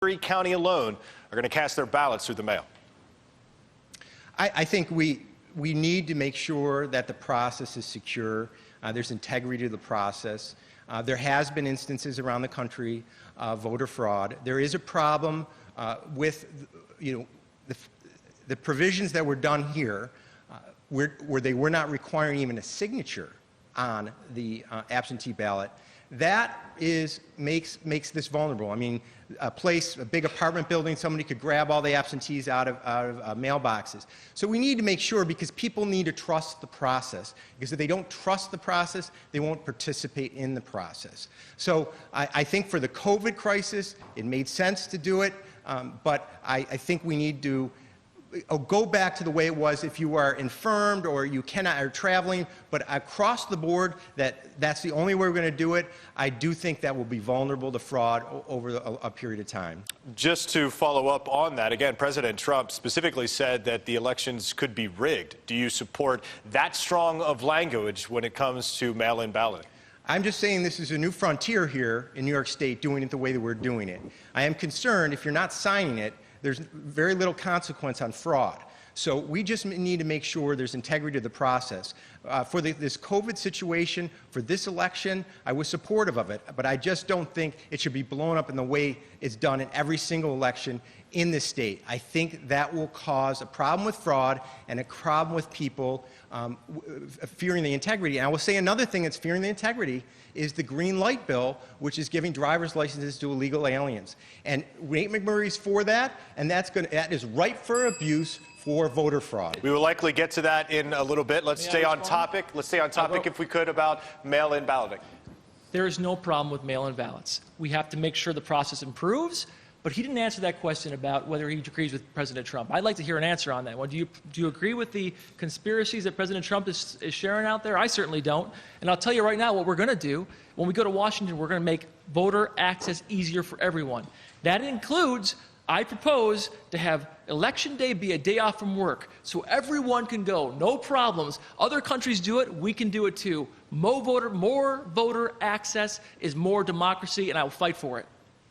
Erie County alone are going to cast their ballots through the mail. I think we need to make sure that the process is secure. There's integrity to the process. There has been instances around the country of voter fraud. There is a problem with, the provisions that were done here, where they were not requiring even a signature on the absentee ballot. That makes this vulnerable. I mean, a big apartment building, somebody could grab all the absentees out of mailboxes. So we need to make sure, because people need to trust the process. Because if they don't trust the process, they won't participate in the process. So I think for the COVID crisis, it made sense to do it, but I think we need to go back to the way it was if you are infirmed or you are traveling, but across the board, that's the only way we're going to do it. I do think that will be vulnerable to fraud over a period of time. Just to follow up on that, again, President Trump specifically said that the elections could be rigged. Do you support that strong of language when it comes to mail-in balloting? I'm just saying this is a new frontier here in New York State, doing it the way that we're doing it. I am concerned if you're not signing it, there's very little consequence on fraud. So we just need to make sure there's integrity to the process. For this COVID situation, for this election, I was supportive of it, but I just don't think it should be blown up in the way it's done in every single election in this state. I think that will cause a problem with fraud and a problem with people fearing the integrity. And I will say another thing that's fearing the integrity is the green light bill, which is giving driver's licenses to illegal aliens. And Nate McMurray's for that, and that is ripe for abuse for voter fraud. We will likely get to that in a little bit. Let's stay on topic. Let's stay on topic, if we could, about mail-in balloting. There is no problem with mail-in ballots. We have to make sure the process improves, but he didn't answer that question about whether he agrees with President Trump. I'd like to hear an answer on that one. Do you agree with the conspiracies that President Trump is sharing out there? I certainly don't. And I'll tell you right now what we're going to do. When we go to Washington, we're going to make voter access easier for everyone. That includes, I propose to have Election Day be a day off from work so everyone can go, no problems. Other countries do it, we can do it too. More voter access is more democracy, and I will fight for it.